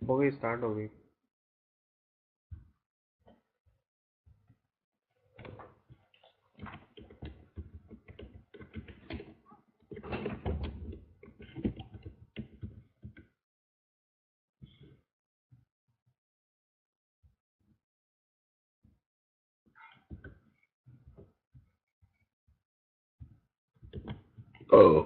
हो गई, स्टार्ट हो गई। Oh.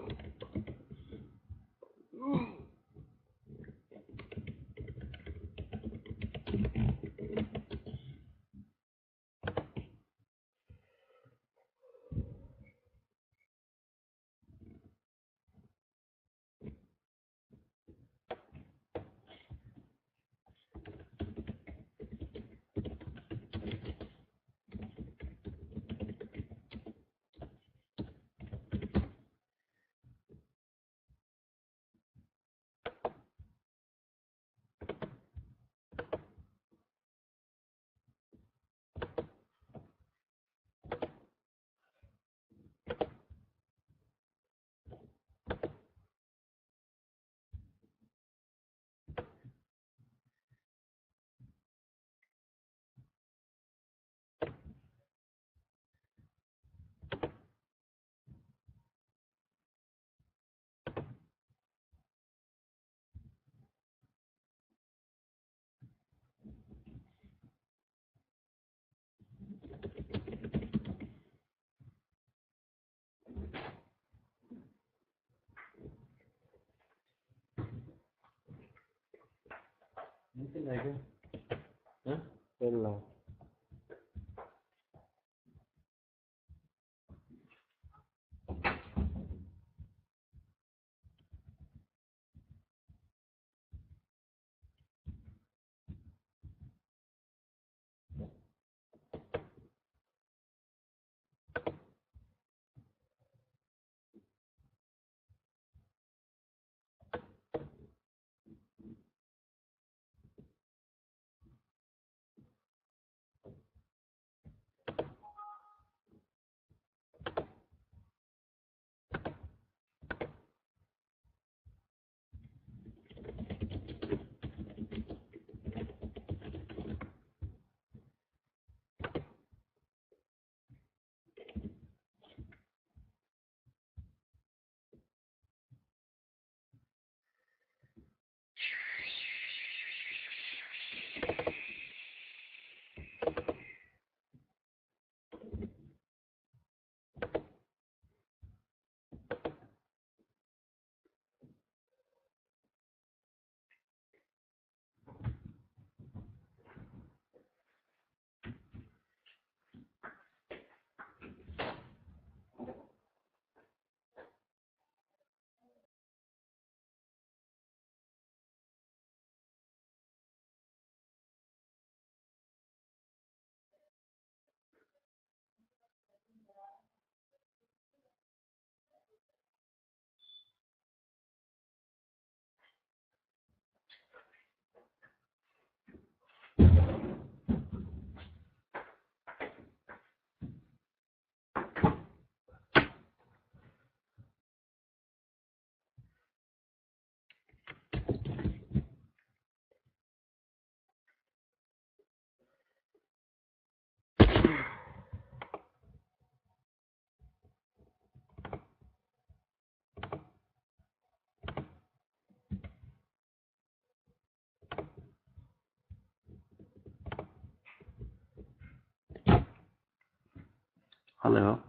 Hello.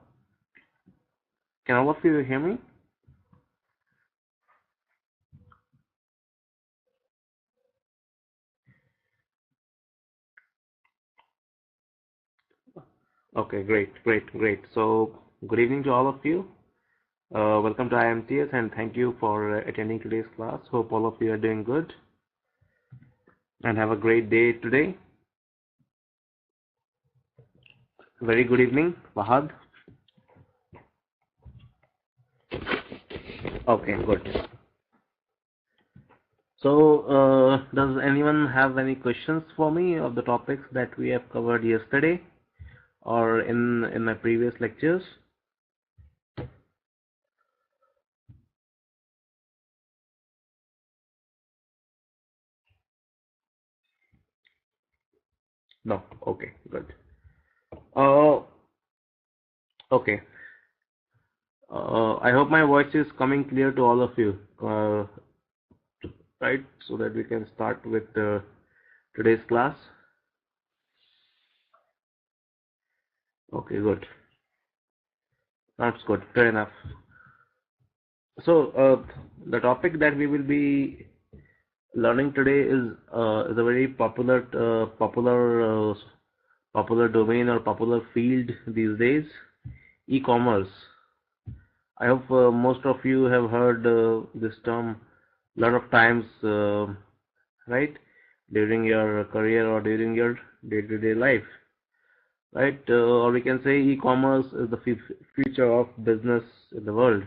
Can all of you hear me? Okay, great. So, good evening to all of you. Welcome to IMTS and thank you for attending today's class. Hope all of you are doing good and have a great day today. Very good evening, Fahad. Okay, good. So, does anyone have any questions for me of the topics that we have covered yesterday? or in my previous lectures? No. Okay, good. Uh, okay. I hope my voice is coming clear to all of you, right? So that we can start with today's class. Okay, good. That's good. Fair enough. So the topic that we will be learning today is a very popular domain or popular field these days, e-commerce. I hope most of you have heard this term a lot of times, right, during your career or during your day-to-day life, right? Or we can say e-commerce is the future of business in the world.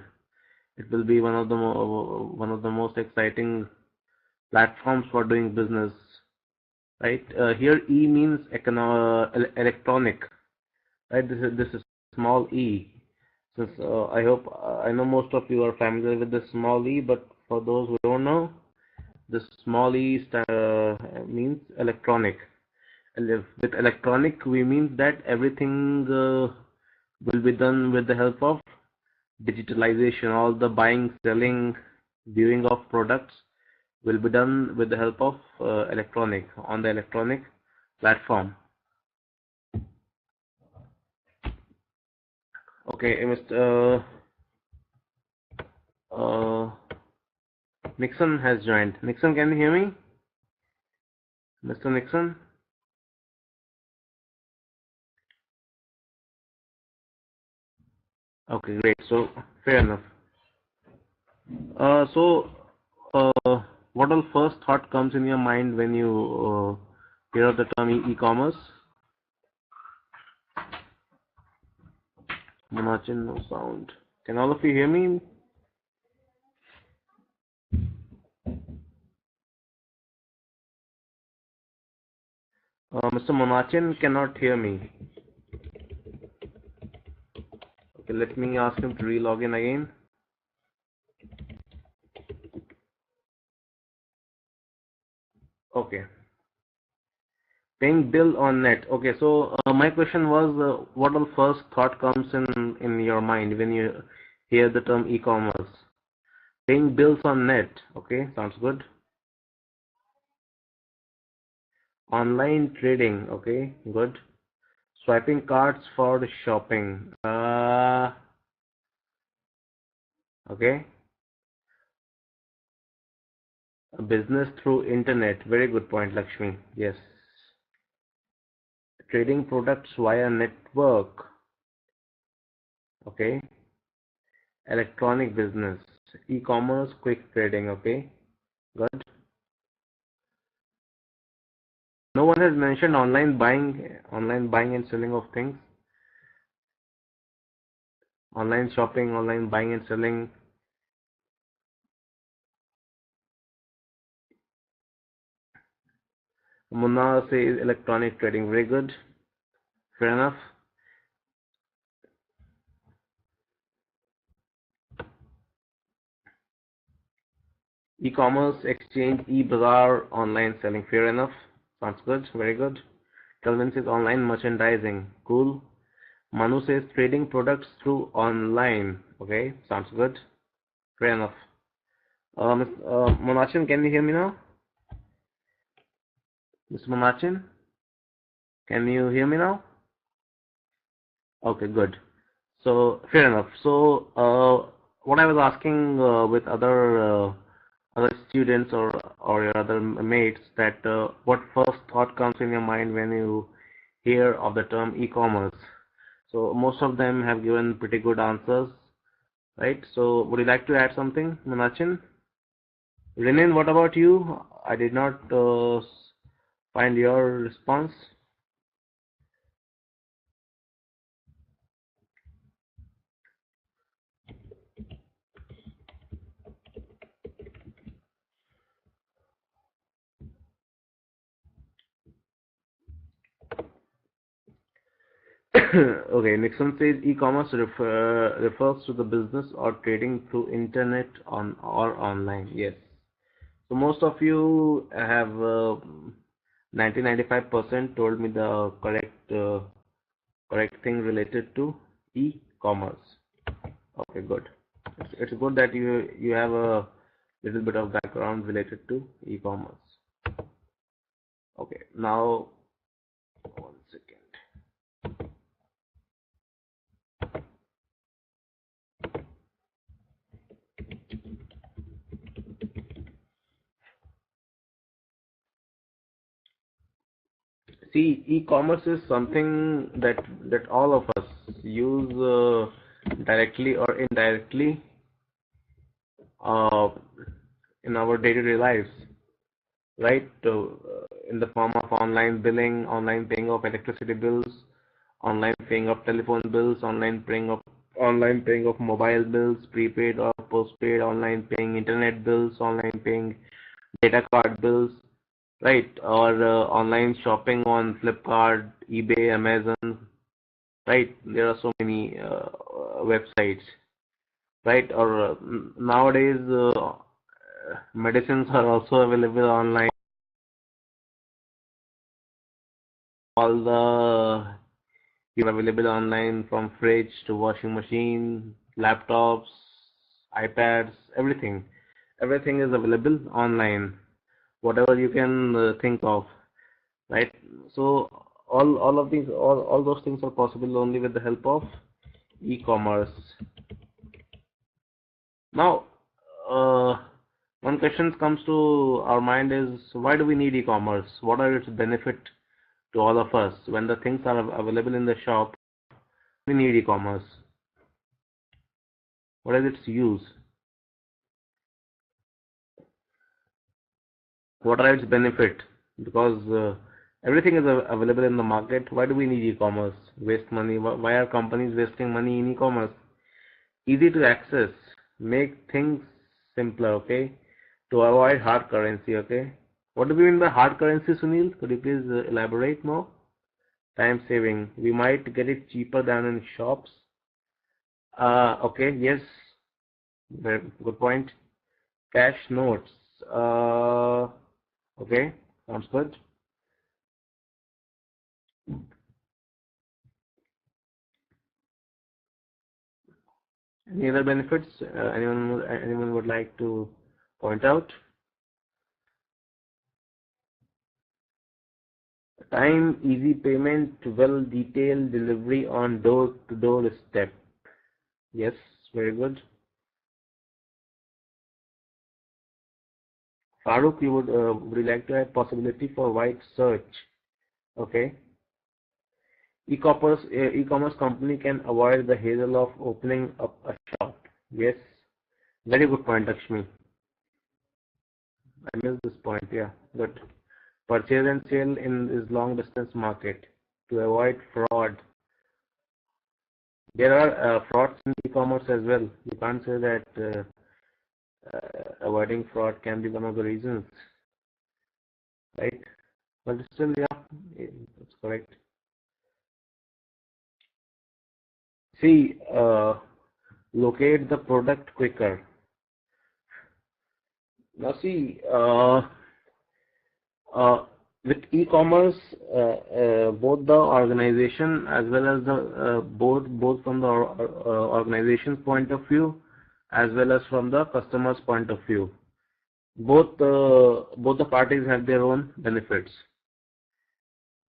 It will be one of the most exciting platforms for doing business, right? Here E means electronic, right? This is small e. Since I know most of you are familiar with this small e, but for those who don't know, this small e means electronic. And with electronic, we mean that everything will be done with the help of digitalization. All the buying, selling, viewing of products will be done with the help of electronic on the electronic platform. Okay, Mr. Nixon has joined. Nixon, can you hear me? Mr. Nixon? Okay, great. So, fair enough. So, what all first thought comes in your mind when you hear the term e-commerce? Manachin, no sound. Can all of you hear me? Mr. Monachin cannot hear me. Okay, let me ask him to re-log in again. Okay. Paying bill on net. Okay, so my question was, what all first thought comes in your mind when you hear the term e-commerce? Paying bills on net. Okay, sounds good. Online trading. Okay, good. Swiping cards for shopping. Okay. Business through internet. Very good point, Lakshmi. Yes. Trading products via network. Okay. Electronic business. E-commerce, quick trading. Okay. Good. No one has mentioned online buying and selling of things. Online shopping, online buying and selling. Munna says electronic trading. Very good. Fair enough. E-commerce, exchange, e-bazaar, online selling. Fair enough. Sounds good. Very good. Kelvin says online merchandising. Cool. Manu says trading products through online. Okay, sounds good. Fair enough. Monachin, can you hear me now? Mr. Monachin, can you hear me now? Okay, good. So fair enough. So what I was asking with other students or your other mates, that what first thought comes in your mind when you hear of the term e-commerce? So most of them have given pretty good answers, right? So would you like to add something, Manachin? Renin, what about you? I did not find your response. Okay, Nixon says e-commerce refers to the business or trading through internet on or online. Yes. So most of you have 90-95% told me the correct thing related to e-commerce. Okay, good. It's good that you have a little bit of background related to e-commerce. Okay, now one second. See, e-commerce is something that all of us use directly or indirectly uh, in our day-to-day lives, right? In the form of online billing, online paying of electricity bills, online paying of telephone bills, online paying of mobile bills, prepaid or postpaid, online paying internet bills, online paying data card bills, right? Or online shopping on Flipkart, eBay, Amazon, right? There are so many websites, right? Or nowadays, medicines are also available online. All the you available online from fridge to washing machine, laptops, iPads, everything. Everything is available online. Whatever you can think of, right? So all of these all those things are possible only with the help of e-commerce. Now, one question comes to our mind is why do we need e-commerce? What are its benefit to all of us when the things are available in the shop? We need e-commerce. What is its use? What are its benefit? Because everything is available in the market. Why do we need e-commerce? Waste money. Why are companies wasting money in e-commerce? Easy to access, make things simpler, okay? To avoid hard currency, okay? What do we mean by hard currency, Sunil? Could you please elaborate more? Time saving. We might get it cheaper than in shops. Okay, yes, very good point. Cash notes. Uh, okay, sounds good. Any other benefits? Anyone would like to point out? Time, easy payment, well detailed delivery on door-to-door step. Yes, very good. Farooq, would you like to have possibility for wide search? Okay. E-commerce company can avoid the hassle of opening up a shop. Yes, very good point, Lakshmi. I missed this point. Yeah, good. Purchase and sale in this long distance market to avoid fraud. There are frauds in e-commerce as well. You can't say that avoiding fraud can be one of the reasons, right? But still, yeah, that's correct. See, locate the product quicker. Now, see, uh, with e-commerce, both the organization as well as the both from the organization's point of view as well as from the customer's point of view, both the parties have their own benefits.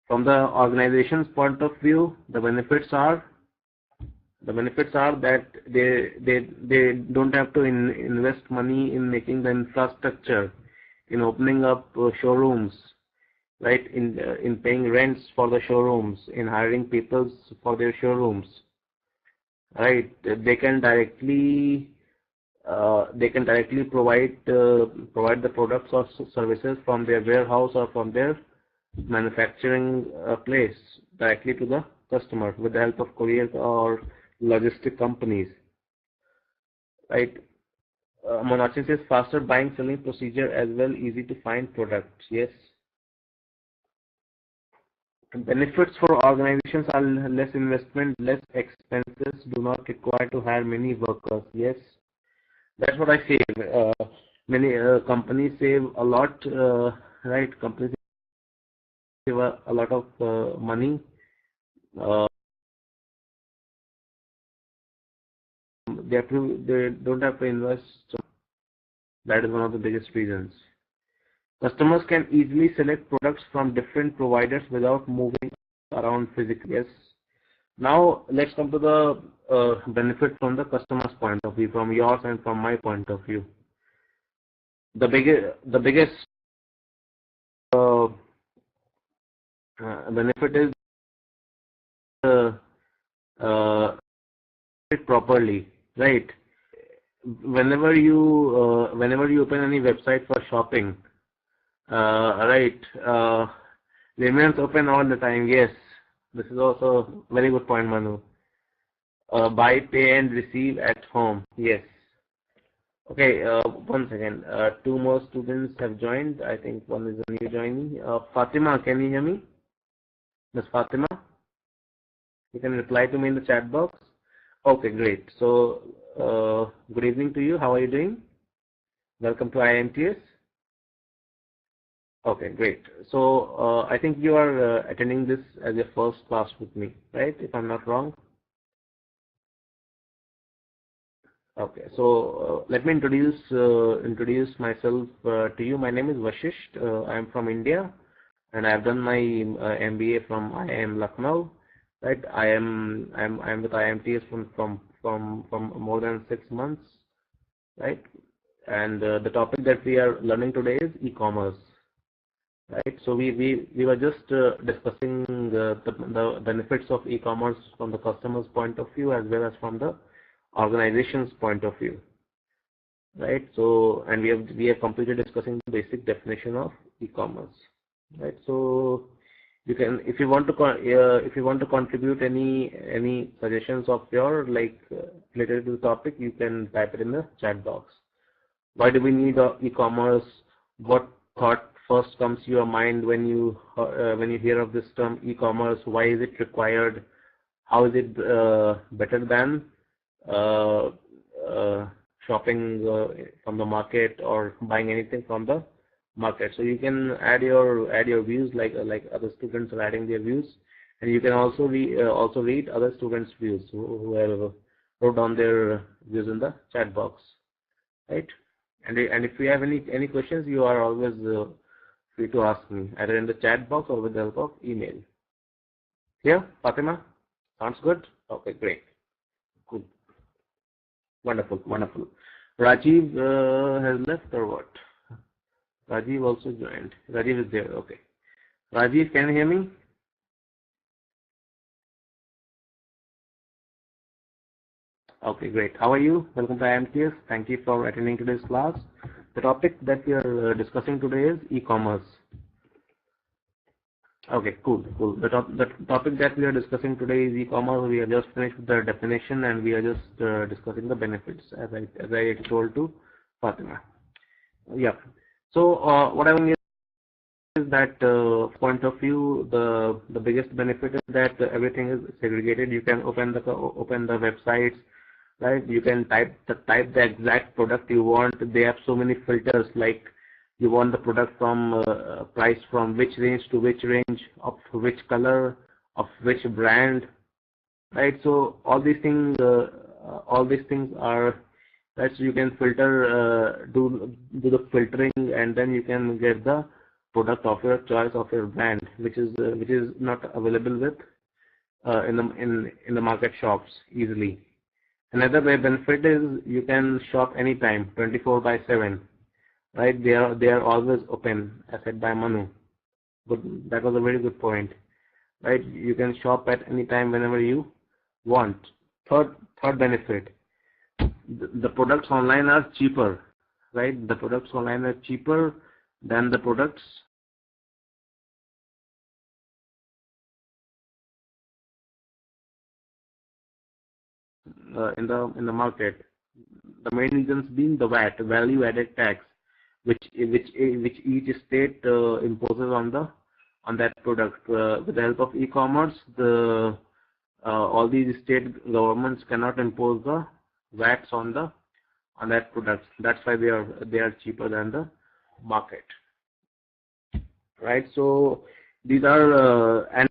From the organization's point of view, the benefits are that they don't have to invest money in making the infrastructure, in opening up showrooms, right? In paying rents for the showrooms, in hiring people for their showrooms, right? They can directly provide the products or services from their warehouse or from their manufacturing place directly to the customer with the help of couriers or logistic companies, right? Monarchy says faster buying selling procedure as well, easy to find products. Yes, Benefits for organizations are less investment, less expenses, do not require to hire many workers. Yes, that's what I say. Many companies save a lot, right? Companies save a lot of money. Uh, they don't have to invest. That is one of the biggest reasons. Customers can easily select products from different providers without moving around physically. Yes. Now let's come to the benefit from the customer's point of view, from yours and from my point of view. The biggest benefit is uh, it properly, right? Whenever you open any website for shopping, right, remains open all the time. Yes, this is also very good point, Manu. Buy, pay, and receive at home. Yes. Okay. One second. Two more students have joined. I think one is a new joinee. Fatima, can you hear me? Miss Fatima, you can reply to me in the chat box. Okay, great. So, good evening to you. How are you doing? Welcome to IMTS. Okay, great. So, I think you are attending this as your first class with me, right? If I'm not wrong. Okay, so let me introduce myself to you. My name is Vashisht. I am from India, and I have done my MBA from IIM Lucknow. Right, I'm with IMTS from more than 6 months, right? And the topic that we are learning today is e-commerce, right? So we were just discussing the benefits of e-commerce from the customer's point of view as well as from the organization's point of view, right? So, and we have completed discussing the basic definition of e-commerce, right? So you can, if you want to contribute any suggestions of your related to the topic, you can type it in the chat box. Why do we need e-commerce? What thought first comes to your mind when you hear of this term e-commerce? Why is it required? How is it better than shopping from the market or buying anything from the market? So you can add your views like other students are adding their views, and you can also read other students' views who have wrote down their views in the chat box, right? And if you have any questions, you are always free to ask me either in the chat box or with the help of email. Yeah, Fatima, sounds good. Okay, great, good, wonderful, wonderful. Rajiv has left or what? Rajiv also joined. Rajiv is there. Okay. Rajiv, can you hear me? Okay, great. How are you? Welcome to IMTS. Thank you for attending today's class. The topic that we are discussing today is e-commerce. Okay, cool, cool. The topic that we are discussing today is e-commerce. We are just finished with the definition and we are just discussing the benefits as I told to Fatima. Yeah. So what I mean is that point of view, the biggest benefit is that everything is segregated. You can open the websites, right? You can type the exact product you want. They have so many filters, like you want the product from price from which range to which range, of which color, of which brand, right? So all these things are, right? So you can filter, do the filtering, and then you can get the product of your choice, of your brand, which is not available with in the market shops easily. Another benefit is you can shop anytime, 24/7, right? They are always open, as said by Manu. Good, that was a very good point, right? You can shop at any time whenever you want. Third benefit, the products online are cheaper, right? The products online are cheaper than the products in the market. The main reasons being the VAT, value added tax, which each state imposes on that product. With the help of e-commerce, all these state governments cannot impose the VATs on that product. That's why they are cheaper than the market, right? So these are and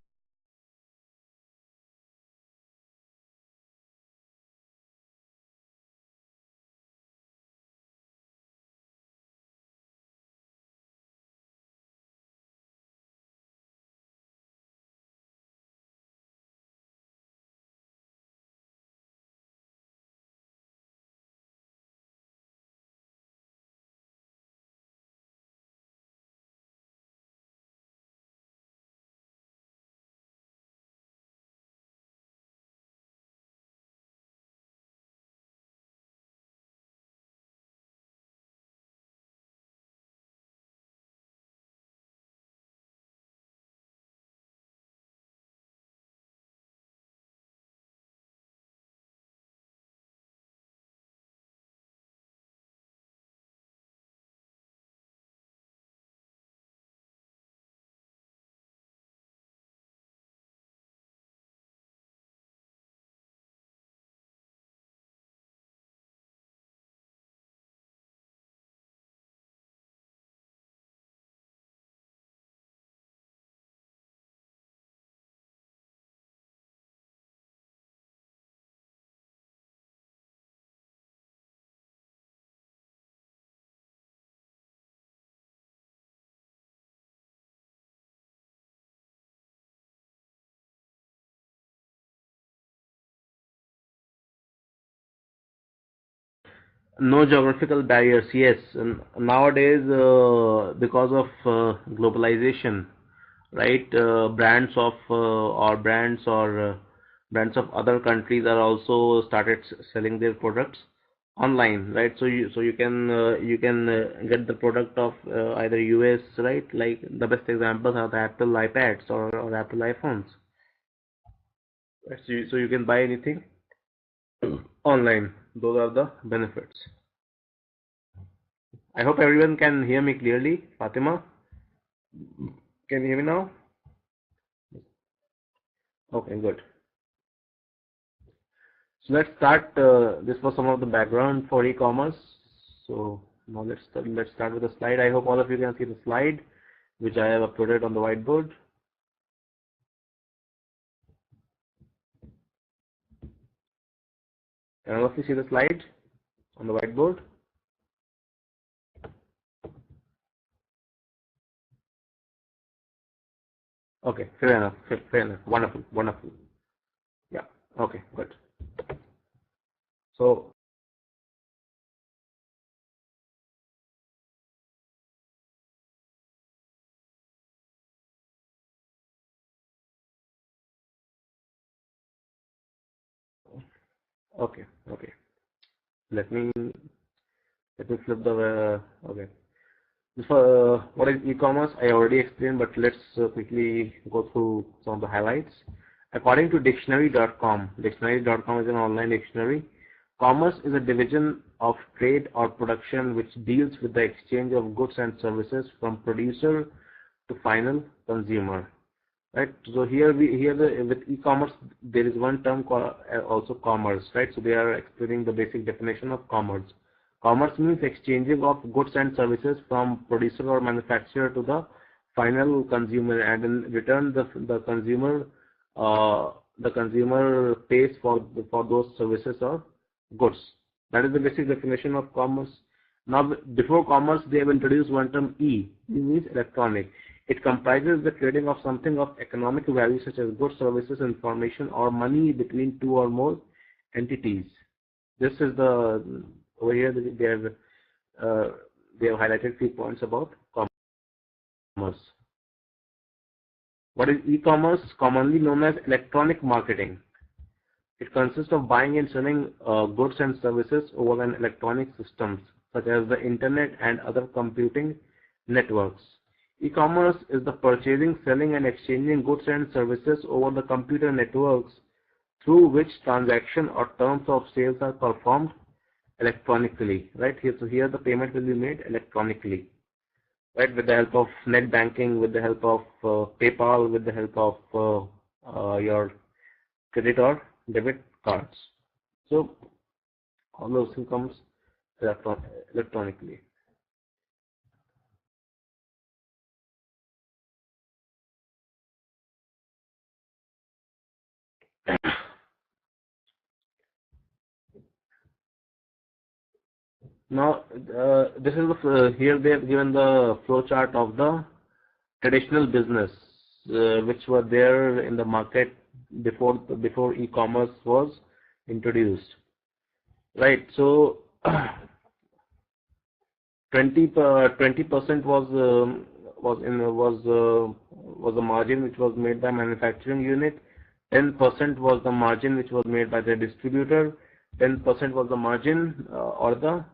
no geographical barriers. Yes, and nowadays because of globalization, right? Brands of other countries are also started selling their products online, right? You can get the product of either US, right? Like the best examples are the Apple iPads or Apple iPhones. Right? So you can buy anything online. Those are the benefits. I hope everyone can hear me clearly. Fatima, can you hear me now? Okay, good. So let's start. This was some of the background for e-commerce. So now let's start with the slide. I hope all of you can see the slide, which I have uploaded on the whiteboard. Can all of you see the slide on the whiteboard? Okay, fair enough. Fair enough. Wonderful, wonderful. Yeah. Okay, good. So okay, okay. Let me flip the okay. So, what is e-commerce? I already explained, but let's quickly go through some of the highlights. According to dictionary.com, dictionary.com is an online dictionary. Commerce is a division of trade or production which deals with the exchange of goods and services from producer to final consumer. Right. So with e-commerce there is one term called also commerce. Right. So they are explaining the basic definition of commerce. Commerce means exchanging of goods and services from producer or manufacturer to the final consumer, and in return the consumer pays for those services or goods. That is the basic definition of commerce. Now, before commerce, they have introduced one term E. E means electronic. It comprises the trading of something of economic value such as goods, services, information, or money between two or more entities. This is the over here they have highlighted few points about commerce. What is e-commerce? Commonly known as electronic marketing. It consists of buying and selling goods and services over an electronic systems such as the internet and other computing networks. E-commerce is the purchasing, selling, and exchanging goods and services over the computer networks through which transaction or terms of sales are performed electronically. Right here, so here the payment will be made electronically. right? With the help of net banking, with the help of PayPal, with the help of your credit or debit cards. So all those things comes electronically. Now, this is here they have given the flow chart of the traditional business which were there in the market before e-commerce was introduced, right? So 20% was the margin which was made by manufacturing unit. 10% was the margin which was made by the distributor. 10% was the margin or the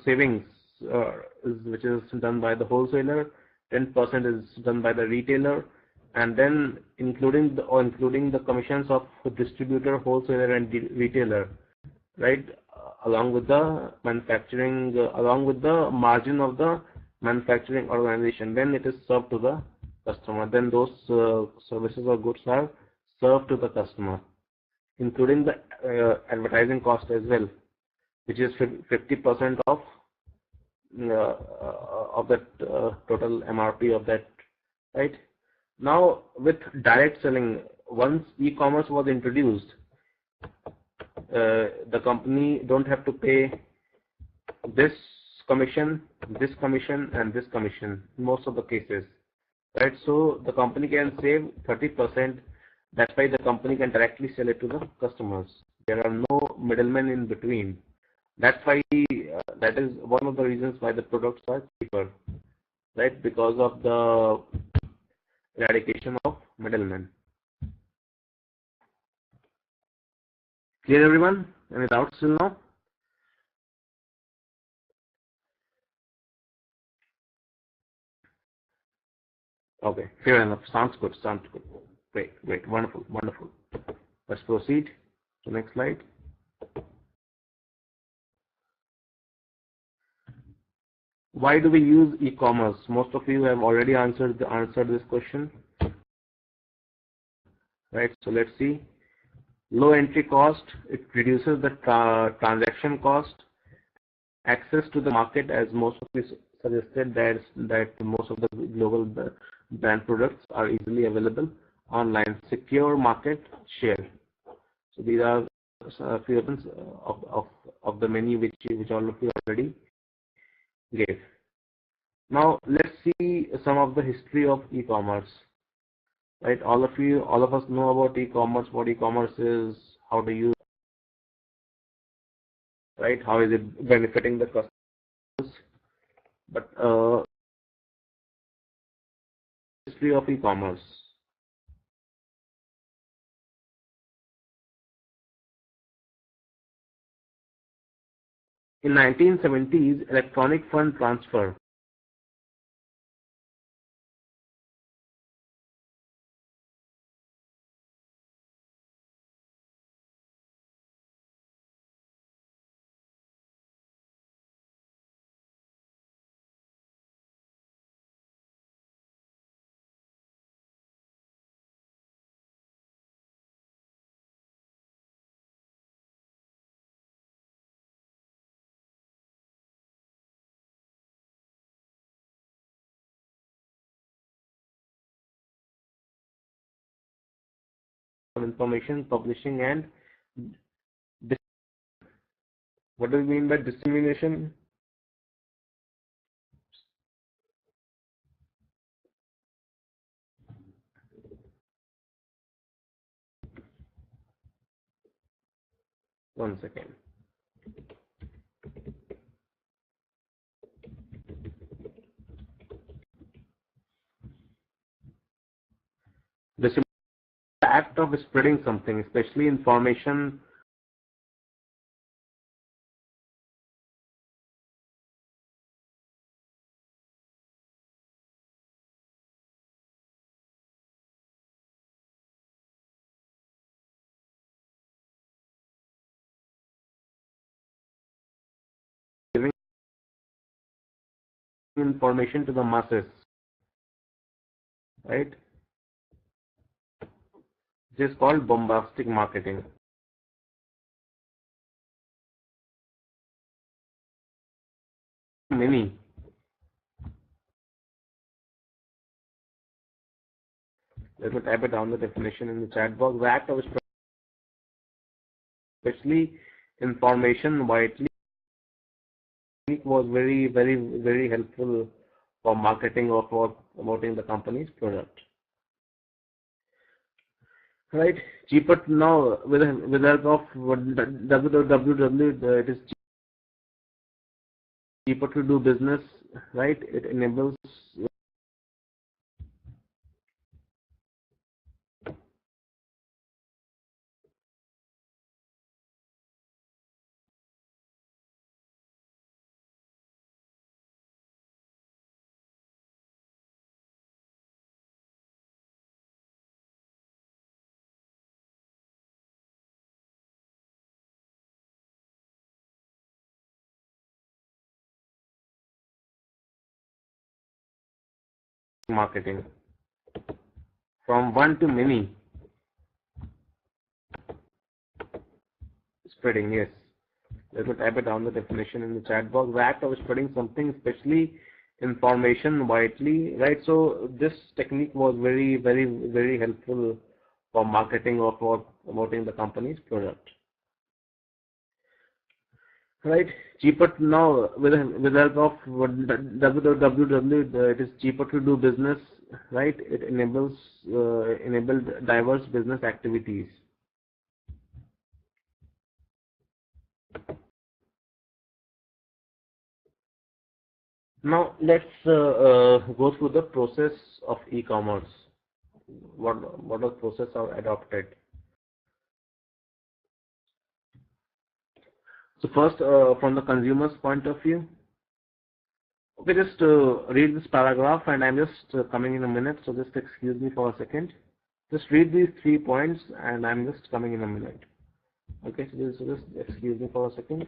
savings which is done by the wholesaler. 10% is done by the retailer, and then including the commissions of the distributor, wholesaler, and retailer, right? Along with the manufacturing, along with the margin of the manufacturing organization. Then it is served to the customer. Then those services or goods are served to the customer, including the advertising cost as well, which is 50% of that total MRP of that, right? Now with direct selling, once e-commerce was introduced, the company don't have to pay this commission, and this commission in most of the cases, right? So the company can save 30%. That's why the company can directly sell it to the customers. There are no middlemen in between. That's why that is one of the reasons why the products are cheaper, right? Because of the eradication of middlemen. Clear, everyone? Any doubts till now? Okay, fair enough. Sounds good. Sounds good. Great. Wonderful. Let's proceed to the next slide. Why do we use e-commerce? Most of you have already answered this question, right? So let's see. Low entry cost. It reduces the transaction cost. Access to the market, as most of you suggested, that most of the global brand products are easily available online. Secure market share. So these are a few of the many which all of you already gave. Now let's see some of the history of e-commerce. Right, all of us know about e-commerce, what e-commerce is, how to use, right? How is it benefiting the customers? But history of e-commerce. In 1970s, electronic fund transfer of information publishing and what do we mean by dissemination? One second. The act of spreading something, especially information giving information to the masses, right? This is called bombastic marketing. Many. Let me type it down the definition in the chat box. The act of especially information widely was very helpful for marketing or for promoting the company's product. Right, cheaper now with the help of www, it is cheaper to do business, right? It enables marketing from one to many spreading. Yes, let me type it down the definition in the chat box. The act of spreading something, especially information widely, right? So this technique was very helpful for marketing or for promoting the company's product. Right, cheaper now with the help of www, it is cheaper to do business, right? It enables diverse business activities. Now let's go through the process of e-commerce. What the process are adopted. So first, from the consumer's point of view, okay, just read this paragraph, and I'm just coming in a minute. So just excuse me for a second. Just read these 3 points, and I'm just coming in a minute. Okay, so just excuse me for a second.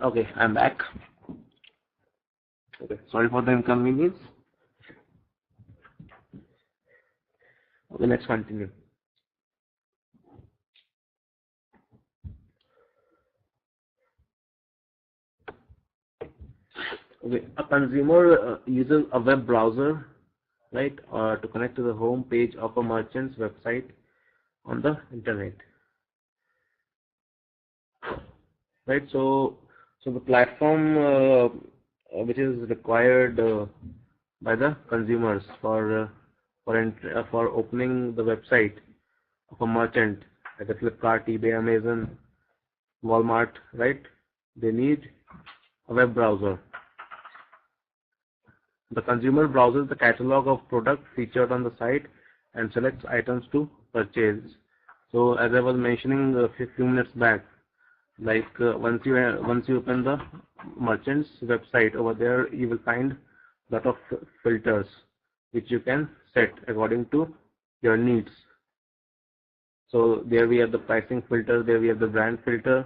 Okay, I'm back. Okay, sorry for the inconvenience. Okay, let's continue. Okay, a consumer uses a web browser, right, to connect to the home page of a merchant's website on the internet, right? So the platform which is required by the consumers for opening the website of a merchant like a Flipkart, eBay, Amazon, Walmart, right? They need a web browser. The consumer browses the catalog of products featured on the site and selects items to purchase. So as I was mentioning a few minutes back, like once you open the merchant's website, over there you will find lot of filters which you can set according to your needs. So there we have the pricing filter, there we have the brand filter,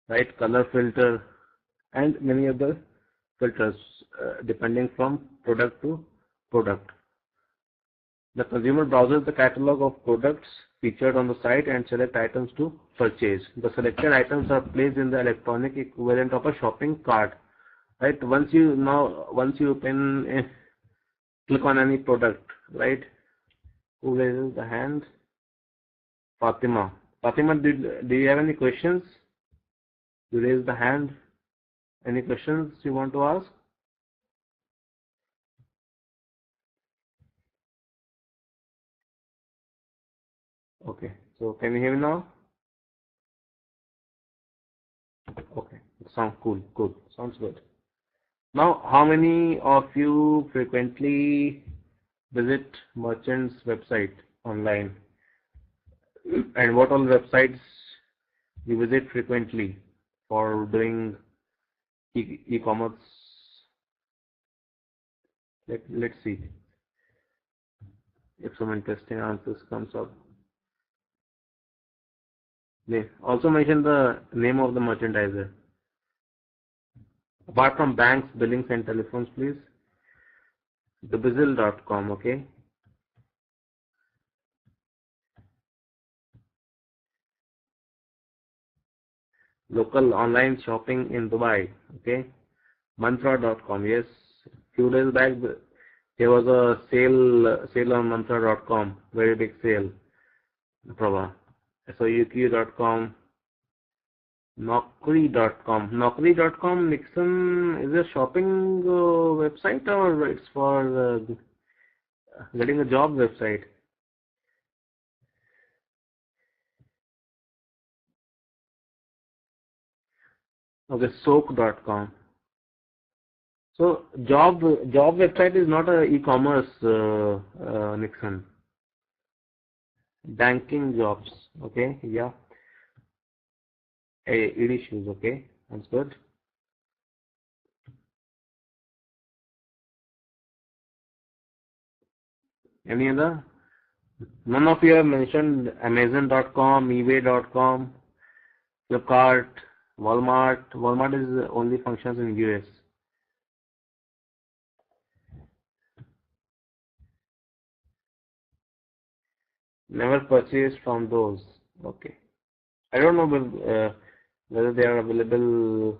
right, color filter, and many other filters depending from product to product. The consumer browses the catalog of products featured on the site and select items to purchase. The selected items are placed in the electronic equivalent of a shopping cart. Right? Once you open, click on any product, right? Who raises the hand? Fatima. Fatima, do you have any questions? You raise the hand. Any questions you want to ask? Okay, so can you hear me now? Okay, sounds cool, sounds good. Now, how many of you frequently visit merchants' website online? And what all websites you visit frequently for doing e-commerce? Let's see if some interesting answers comes up. Also mention the name of the merchandiser. Apart from banks, billings and telephones, please. Dubizzle.com, okay. Local online shopping in Dubai, okay. Mantra.com, yes. Few days back there was a sale on Mantra.com, very big sale. Prabha. SOUQ.com, Naukri.com. Naukri.com, Nixon, is a shopping website or it's for getting a job website? Okay, Soak.com. So job website is not a e-commerce, Nixon. Banking jobs, okay, yeah. ED shoes, okay, that's good. Any other? None of you have mentioned Amazon.com, eBay.com, Flipkart, Walmart. Walmart is only functions in US. Never purchased from those. Okay. I don't know whether they are available.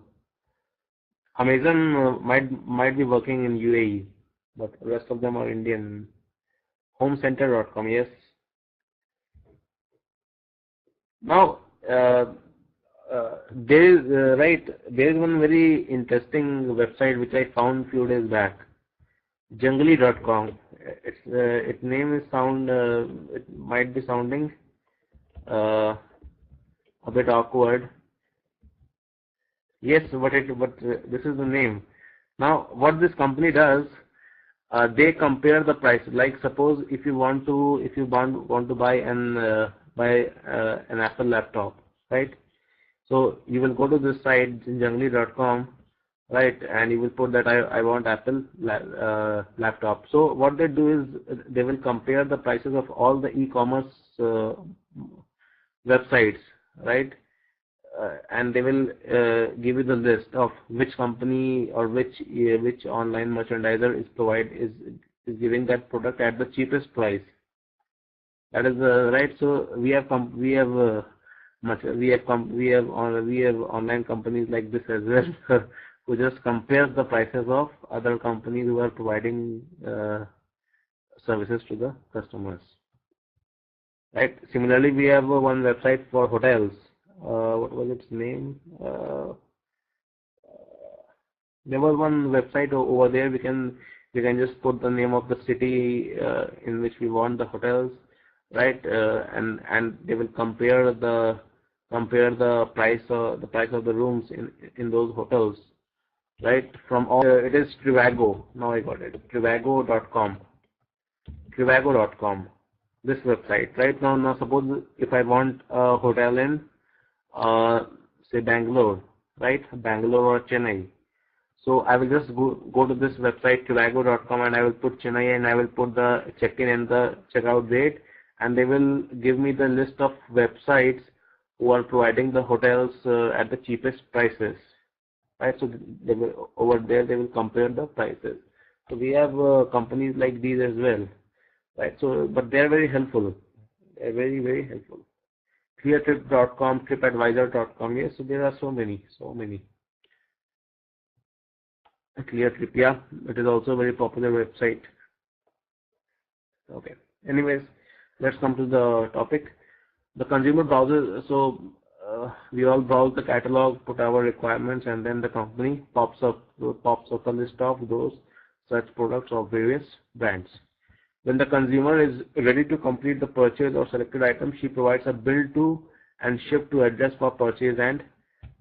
Amazon might be working in UAE, but the rest of them are Indian. Homecenter.com, yes. Now there is one very interesting website which I found few days back. Jungly.com. Its name is it might be sounding a bit awkward. Yes, but this is the name. Now, what this company does, they compare the price. Like suppose if you want to buy an Apple laptop, right? So you will go to this site Jungly.com, right, and you will put that I want Apple laptop. So what they do is they will compare the prices of all the e-commerce websites, right, and they will give you the list of which company or which online merchandiser is giving that product at the cheapest price. That is right. So we have online companies like this as well who just compares the prices of other companies who are providing services to the customers. Right. Similarly, we have one website for hotels. What was its name? There was one website over there. We can just put the name of the city in which we want the hotels, right? And they will compare the compare the price of the rooms in those hotels, right? From all it is Trivago. Now I got it. Trivago.com. Trivago.com. This website, right? Now suppose if I want a hotel in uh, say Bangalore, right? Bangalore or Chennai. So I will just go to this website Trivago.com and I will put Chennai and I will put the check-in and the checkout date, and they will give me the list of websites who are providing the hotels at the cheapest prices, right? So they will, over there they will compare the prices. So we have companies like these as well, right? So but they are very helpful. They are very helpful. Cleartrip.com, TripAdvisor.com. Yes, so there are so many. Cleartrip, yeah, it is also a very popular website. Okay. Anyways, let's come to the topic. The consumer browser. So we all browse the catalog, put our requirements, and then the company pops up a list of those such products of various brands. When the consumer is ready to complete the purchase or selected item, she provides a bill to and ship to address for purchase and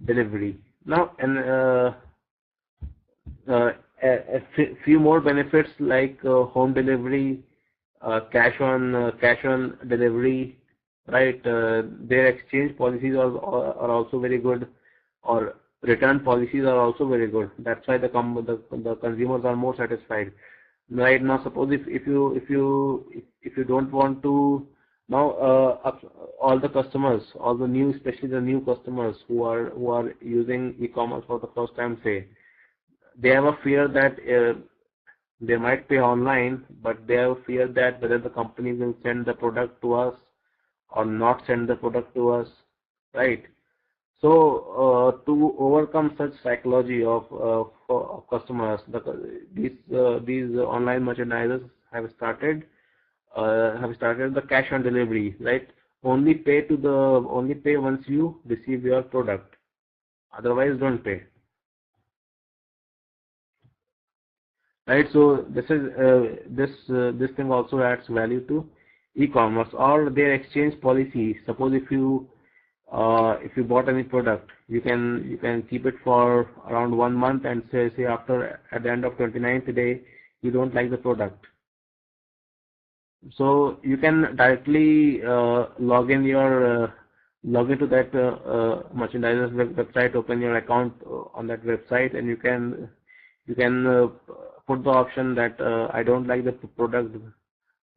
delivery. Now, and few more benefits like home delivery, cash on delivery, right? Their exchange policies are also very good, or return policies are also very good. That's why the consumers are more satisfied. Right now, suppose if you don't want to now all the customers, all the new, especially the new customers who are using e-commerce for the first time, say they have a fear that they might pay online, but they have a fear that whether the company will send the product to us or not send the product to us, right? So to overcome such psychology of customers, these online merchandisers have started the cash on delivery, right? Only pay once you receive your product. Otherwise, don't pay. Right, so this thing also adds value to e-commerce or their exchange policy. Suppose if you bought any product, you can keep it for around 1 month, and say after at the end of 29th day you don't like the product, so you can directly log into that merchandiser's website, open your account on that website, and you can put the option that I don't like the product,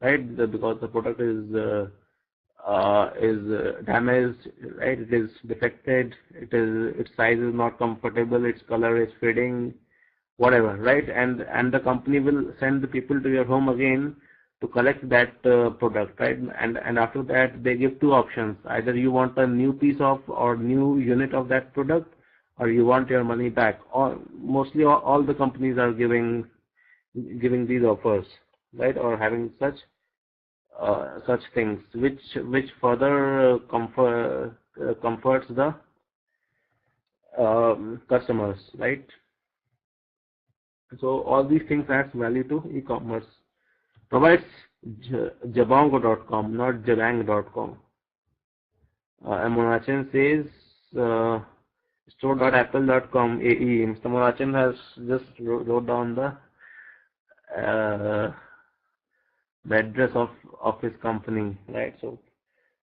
right? Because the product is damaged, right? It is defected. Its size is not comfortable. Its color is fading, whatever, right? And the company will send the people to your home again to collect that product, right? And after that they give two options: either you want a new piece of or new unit of that product, or you want your money back. Or mostly all the companies are giving these offers, right? Or having such things, which further comforts the customers, right? So all these things adds value to e-commerce. Provides Jabango.com, not Jabang.com. Monachan says store.apple.com AE. Mr. Monachan has just wrote down uh, the address of his company, right? So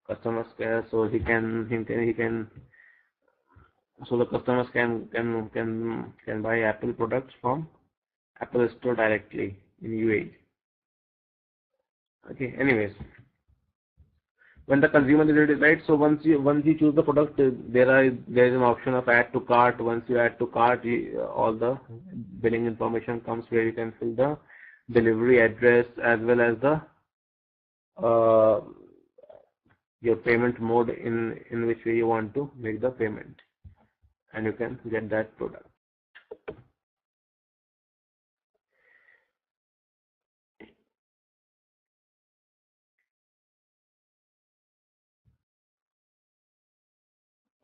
customers care, so he can so the customers can buy Apple products from Apple Store directly in UAE. Okay. Anyways, when the consumer is ready, right? So once you choose the product, there is an option of add to cart. Once you add to cart, all the billing information comes where you can fill the delivery address as well as the uh, your payment mode in which way you want to make the payment, and you can get that product.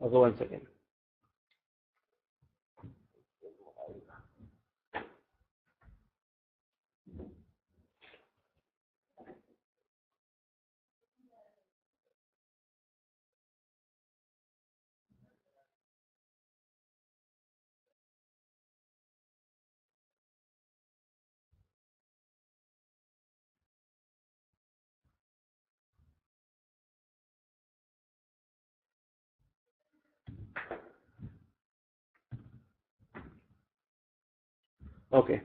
Okay, one second. Okay.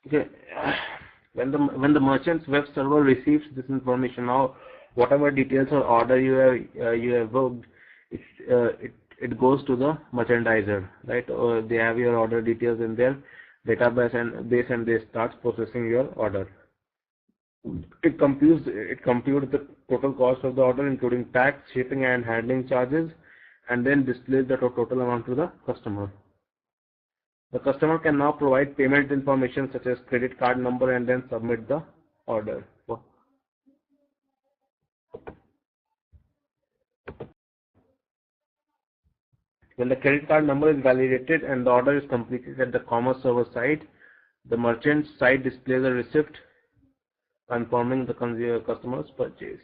Okay. When the merchant's web server receives this information, now whatever details or order you have booked, it goes to the merchandiser, right? They have your order details in their database and they start processing your order. It computes the total cost of the order, including tax, shipping, and handling charges, and then displays the total amount to the customer. The customer can now provide payment information such as credit card number and then submit the order. When the credit card number is validated and the order is completed at the commerce server side, the merchant side displays a receipt confirming the customer's purchase.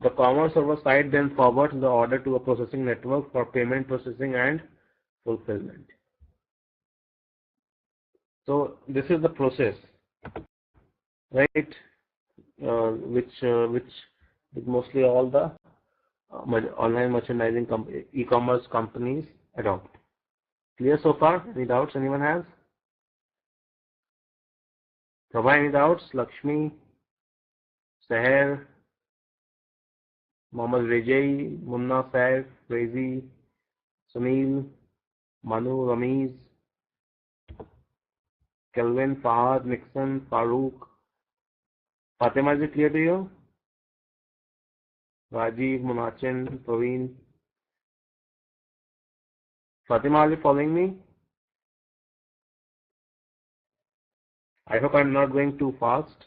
The commerce server side then forwards the order to a processing network for payment processing and fulfillment. So this is the process, right? Which mostly all the online merchandising e-commerce companies adopt. Clear so far? Any doubts anyone has? Prabha, any doubts? Lakshmi, Seher, Mohammad Rejai, Munna Saif, Razi, Sunil, Manu, Ramiz, Kelvin, Fahad, Nixon, Farooq. Fatima, is it clear to you? Rajiv, Munachin, Praveen. Fatima, are you following me? I hope I'm not going too fast.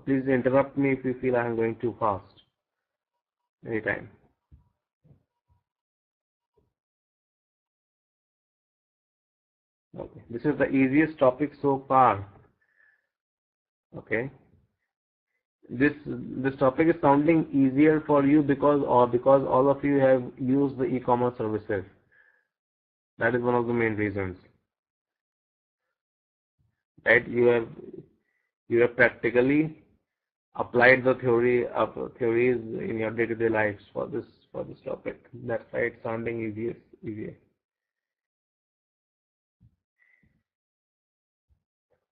Please interrupt me if you feel I am going too fast. Anytime. Okay. This is the easiest topic so far. Okay. This topic is sounding easier for you because all of you have used the e-commerce services. That is one of the main reasons. Right? You have practically applied the theories in your day-to-day lives for this topic. That's why it's sounding easier.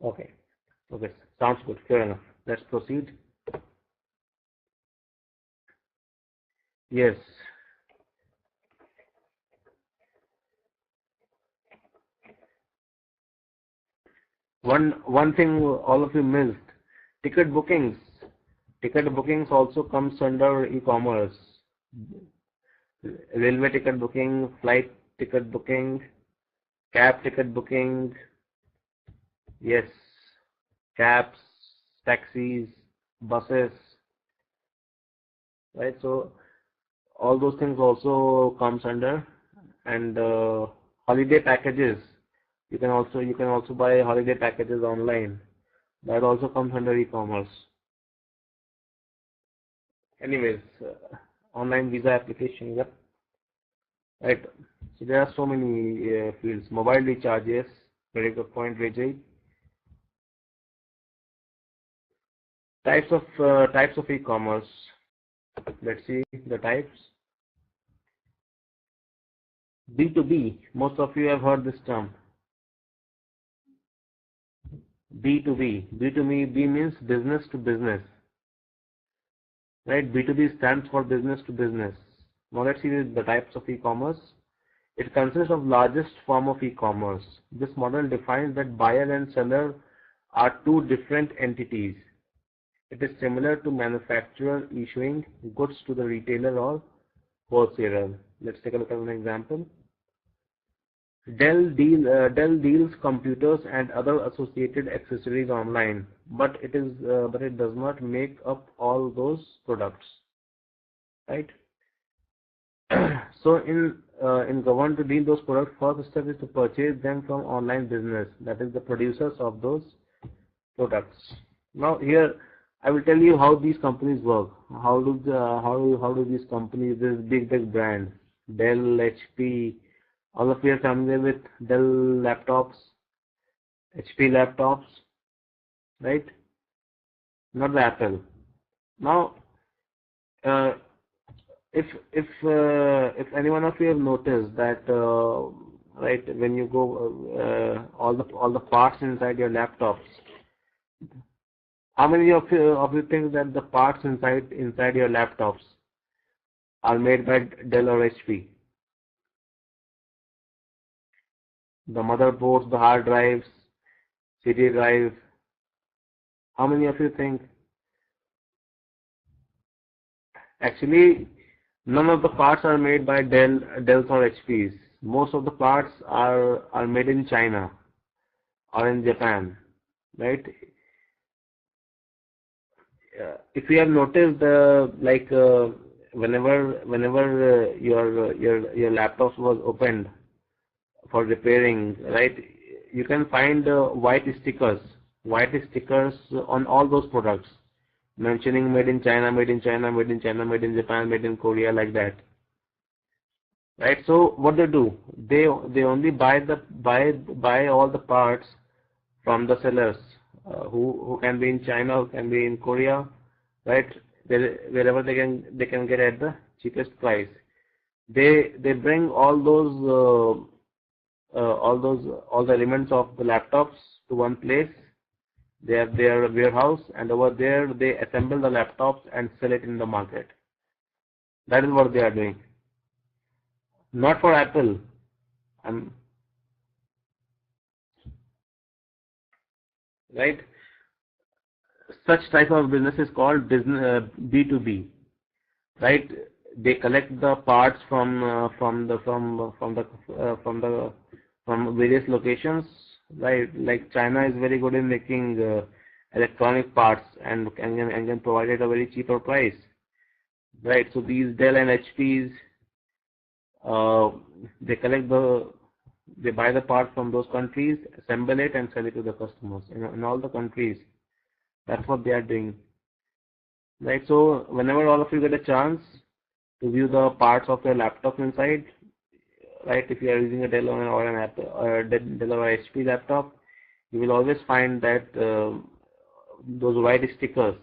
Okay. Sounds good. Fair enough. Let's proceed. Yes. One thing all of you missed: ticket bookings. Ticket bookings also comes under e-commerce. Railway ticket booking, flight ticket booking, cab ticket booking. Yes, cabs, taxis, buses. Right. So all those things also comes under, and holiday packages. You can also buy holiday packages online. That also comes under e-commerce. Anyways, online visa application. Yep. Right. So there are so many fields. Mobile recharges. Very good point, Rajay. Types of e-commerce. Let's see the types. B2B. Most of you have heard this term. B2B. B2B means business to business. Right? B2B stands for business to business. Now let's see the types of e-commerce. It consists of largest form of e-commerce. This model defines that buyer and seller are two different entities. It is similar to manufacturer issuing goods to the retailer or wholesaler. Let's take a look at an example. Dell deals computers and other associated accessories online, but it does not make up all those products, right? So in order to deal those products, first step is to purchase them from online business, that is the producers of those products. Now here I will tell you how these companies work. How do these companies, these big brands, Dell, HP, all of you are familiar with Dell laptops, HP laptops, right? Not the Apple. Now, if any one of you have noticed that right, when you go all the parts inside your laptops, how many of you think that the parts inside your laptops are made by Dell or HP? The motherboards, the hard drives, CD drive. How many of you think? Actually, none of the parts are made by Dells or HPs. Most of the parts are made in China or in Japan, right? If you have noticed, whenever your laptops was opened for repairing, right? You can find white stickers on all those products, mentioning made in China, made in China, made in China, made in Japan, made in Korea, like that, right? So what they do, they only buy all the parts from the sellers, who can be in China, who can be in Korea, right? Wherever they can get at the cheapest price. They bring all the elements of the laptops to one place. They have their warehouse, and over there they assemble the laptops and sell it in the market. That is what they are doing. Not for Apple. Right? Such type of business is called business B2B. Right? They collect the parts from various locations. Right? Like China is very good in making electronic parts and can provide it a very cheaper price. Right? So these Dell and HPs, they buy the part from those countries, assemble it, and sell it to the customers in all the countries. That's what they are doing. Right? So whenever all of you get a chance to view the parts of your laptop inside, right? If you are using a Dell or an Apple or Dell or HP laptop, you will always find that those white stickers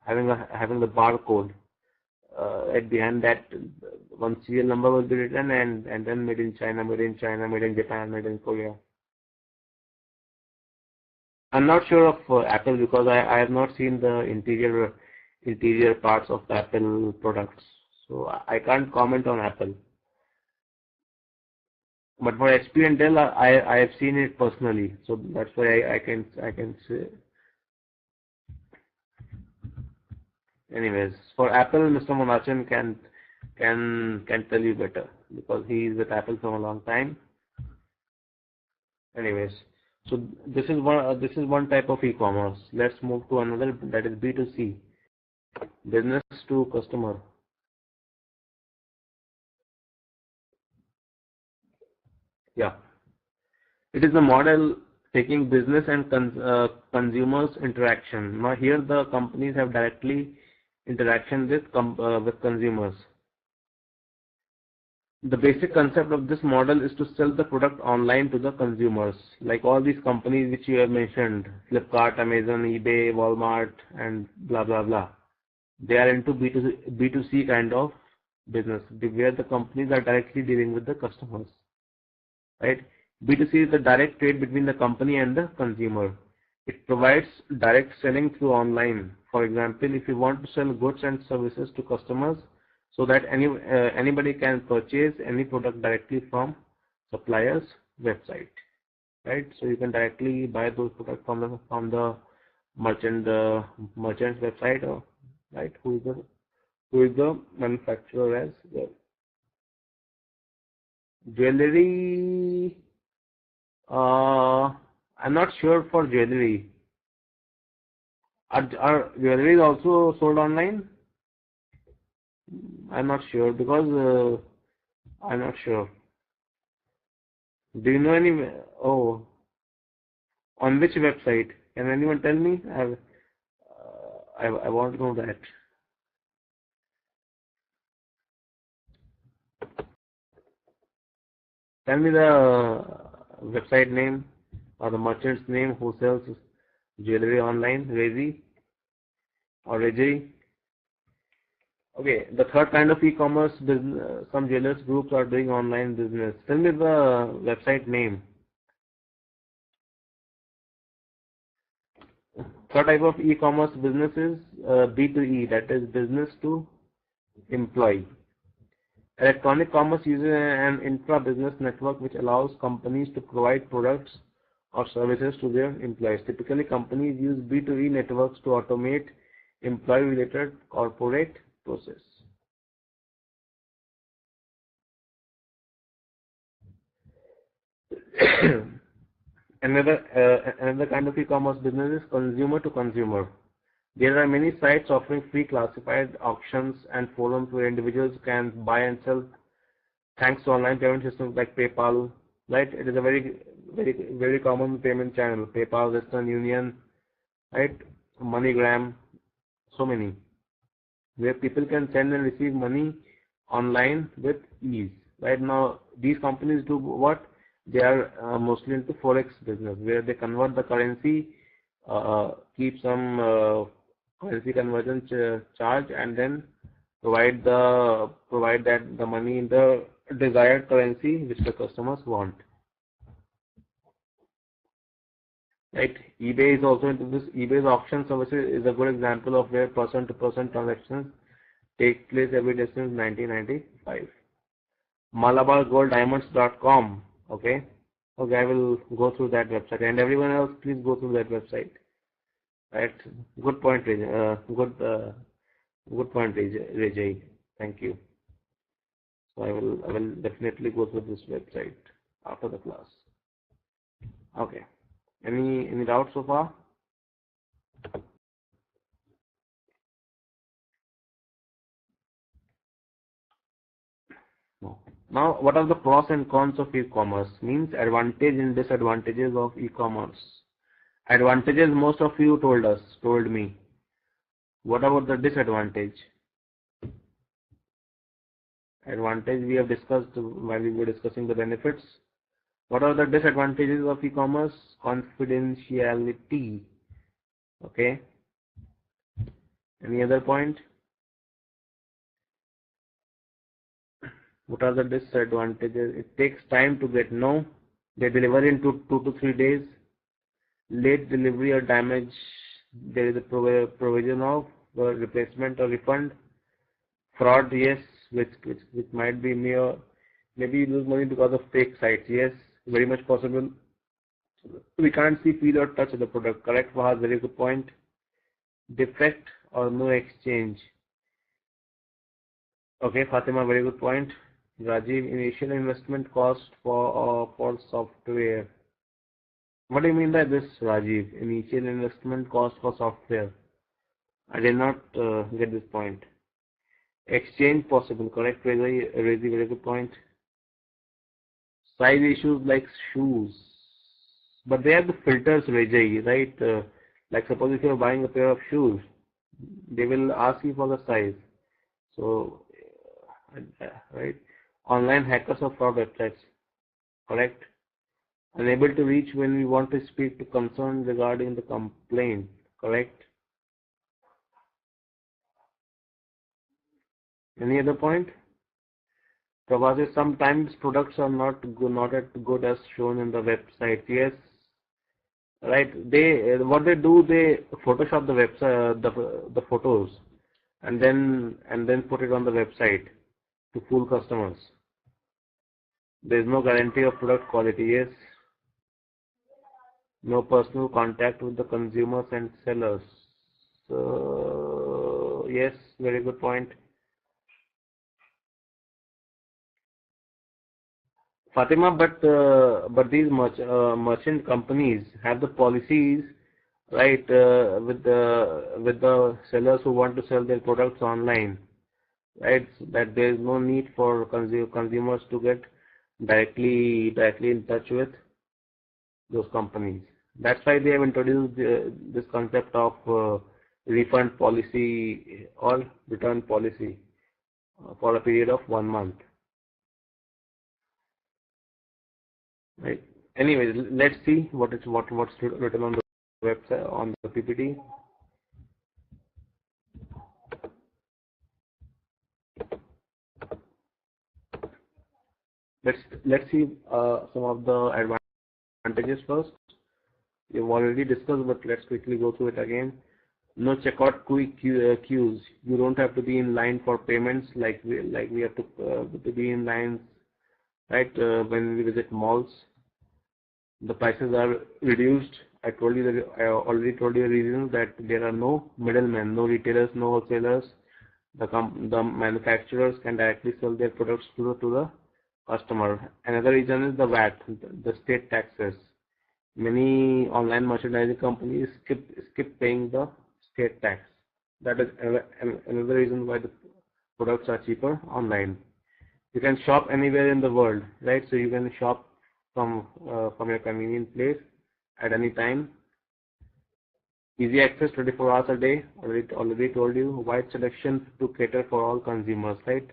having the barcode. Right behind that, one serial number will be written, and then made in China, made in Japan, made in Korea. I'm not sure of Apple because I have not seen the interior parts of the Apple products, so I can't comment on Apple. But for HP and Dell, I have seen it personally, so that's why I can say. Anyways, for Apple, Mr. Monachan can tell you better because he is with Apple for a long time. Anyways, so this is one type of e-commerce. Let's move to another, that is B2C, business to customer. Yeah, it is a model taking business and consumers interaction. Now here the companies have directly interaction with consumers. The basic concept of this model is to sell the product online to the consumers. Like all these companies which you have mentioned, Flipkart, Amazon, eBay, Walmart, and blah blah blah. They are into B2C kind of business, where the companies are directly dealing with the customers. Right? B2C is the direct trade between the company and the consumer. It provides direct selling through online. For example, if you want to sell goods and services to customers, so that anybody can purchase any product directly from supplier's website, right? So you can directly buy those products from the merchant's website, or right, who is the manufacturer as well. Jewelry, I'm not sure for jewelry. Are jewelry also sold online? I'm not sure because I'm not sure. Do you know any? Oh, on which website? Can anyone tell me? I want to know that. Tell me the website name or the merchant's name who sells jewelry online, Rezi or Rejri. Okay, the third kind of e-commerce business, some jewelers groups are doing online business. Tell me the website name. Third type of e-commerce business is B2E, that is business to employee. Electronic commerce uses an intra-business network which allows companies to provide products or services to their employees. Typically, companies use B2E networks to automate employee-related corporate process. Another kind of e-commerce business is consumer to consumer. There are many sites offering free classified auctions and forums where individuals can buy and sell thanks to online payment systems like PayPal. Right? It is a very common payment channel. PayPal, Western Union, right? MoneyGram, so many, where people can send and receive money online with ease. Right now, these companies do what? They are mostly into forex business, where they convert the currency, keep some currency conversion charge, and then provide that the money in the desired currency which the customers want. Right? eBay is also into this. eBay's auction services is a good example of where person-to-person transactions take place every day since 1995. MalabarGoldDiamonds.com. Okay, I will go through that website, and everyone else, please go through that website. Right? Good point, good point, Rajay. Thank you. So I will definitely go through this website after the class. Okay. Any doubts so far? No. Now, what are the pros and cons of e-commerce? Means advantage and disadvantages of e-commerce. Advantages, most of you told me. What about the disadvantage? Advantage we have discussed while we were discussing the benefits. What are the disadvantages of e-commerce? Confidentiality. Okay. Any other point? What are the disadvantages? It takes time to get no. They deliver in 2 to 3 days. Late delivery or damage. There is a provision of replacement or refund. Fraud, yes, which might be maybe you lose money because of fake sites. Yes, very much possible. We can't see, feel or touch the product. Correct, Fahad, very good point. Defect or no exchange. Okay, Fatima, very good point. Rajiv, initial investment cost for software. What do you mean by this, Rajiv? Initial investment cost for software. I did not get this point. Exchange possible, correct, Razi, very good point. Size issues like shoes. But they have the filters, Raji, right? Like suppose if you are buying a pair of shoes, they will ask you for the size. So, right? Online hackers or fraud websites, correct? Unable to reach when we want to speak to concern regarding the complaint, correct? Any other point? Prabhas, sometimes products are not as good as shown in the website. Yes, right. What they do, they Photoshop the website, the photos, and then put it on the website to fool customers. There is no guarantee of product quality. Yes. No personal contact with the consumers and sellers. So, yes, very good point. Fatima, but these merchant companies have the policies, right, with the sellers who want to sell their products online, right? That there is no need for consumers to get directly in touch with those companies. That's why they have introduced this concept of refund policy or return policy for a period of 1 month. Right. Anyways, let's see what's written on the website, on the PPT. let's see some of the advantages first. We've already discussed, but let's quickly go through it again. No checkout queues. You don't have to be in line for payments like we have to be in lines, right? When we visit malls, the prices are reduced. I already told you the reasons, that there are no middlemen, no retailers, no wholesalers. The manufacturers can directly sell their products to the customer. Another reason is the VAT, the state taxes. Many online merchandising companies skip paying the state tax. That is another reason why the products are cheaper online. You can shop anywhere in the world, right? So you can shop from your convenient place at any time. Easy access 24 hours a day. Already told you. Wide selection to cater for all consumers, right?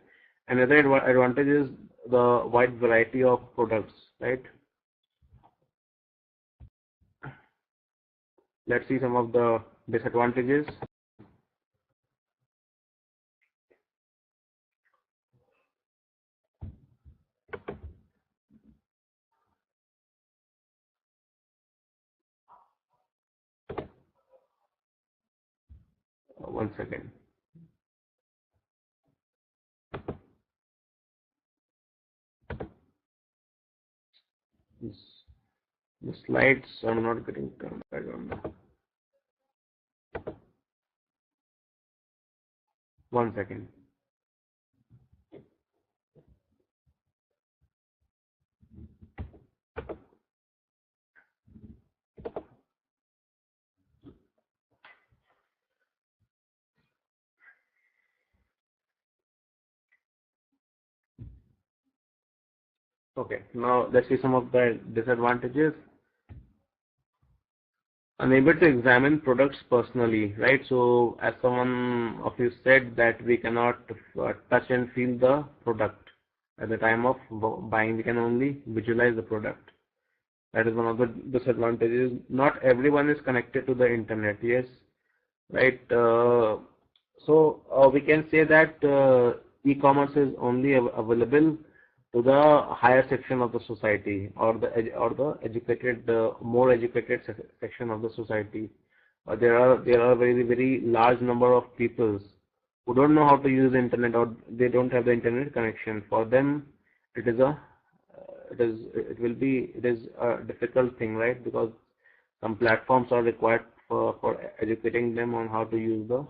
Another advantage is the wide variety of products, right? Let's see some of the disadvantages. One second. The slides are not getting turned. I don't know. One second. Okay, now let's see some of the disadvantages. Unable to examine products personally, right? So as someone of you said, that we cannot touch and feel the product at the time of buying. We can only visualize the product. That is one of the disadvantages. Not everyone is connected to the internet. Yes, right? So we can say that e-commerce is only available to the higher section of the society, or the educated, more educated section of the society. There are very large number of people who don't know how to use the internet, or they don't have the internet connection. For them, it is a it is a difficult thing, right? Because some platforms are required for educating them on how to use the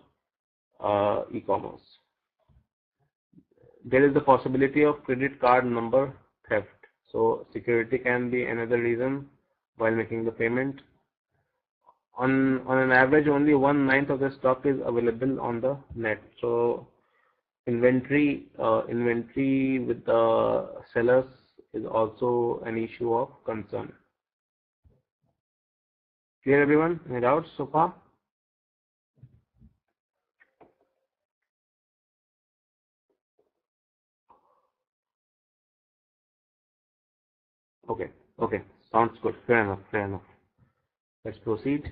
e-commerce. There is the possibility of credit card number theft. So security can be another reason while making the payment. On an average, only 1/9 of the stock is available on the net. So inventory with the sellers is also an issue of concern. Clear, everyone? Any doubts so far? Okay, okay, sounds good. Fair enough, fair enough. Let's proceed.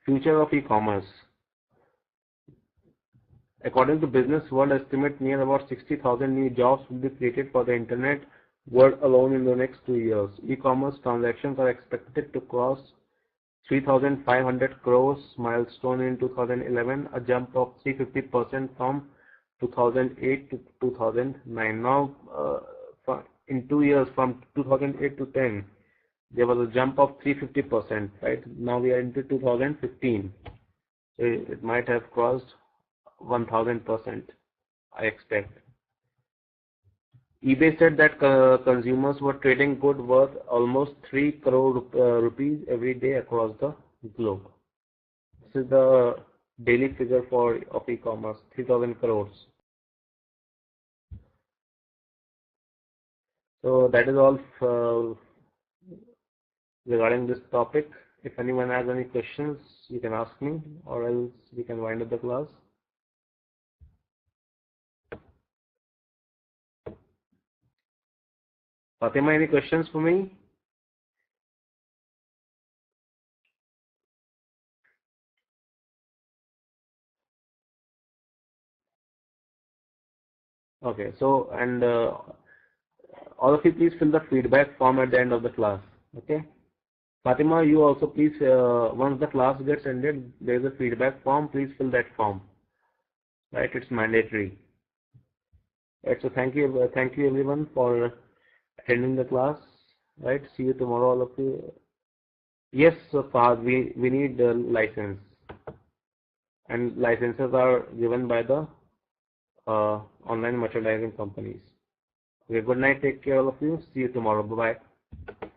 Future of e-commerce. According to Business World estimate, near about 60,000 new jobs will be created for the internet world alone in the next 2 years. E-commerce transactions are expected to cross 3,500 crores milestone in 2011, a jump of 350% from 2008 to 2009. Now, in 2 years, from 2008 to 10, there was a jump of 350%, right? Now we are into 2015. So it might have crossed 1000%, I expect. eBay said that consumers were trading good worth almost 3 crore rupees every day across the globe. This is the daily figure of e-commerce, 3000 crores. So that is all regarding this topic. If anyone has any questions, you can ask me, or else we can wind up the class. Fatima, any questions for me? Okay, so and all of you please fill the feedback form at the end of the class. Okay. Fatima, you also please, once the class gets ended, there is a feedback form. Please fill that form. Right, it's mandatory. Right, so thank you everyone for attending the class. Right, see you tomorrow, all of you. Yes, so far we need the license, and licenses are given by the online merchandising companies. Okay, good night. Take care, all of you. See you tomorrow. Bye bye.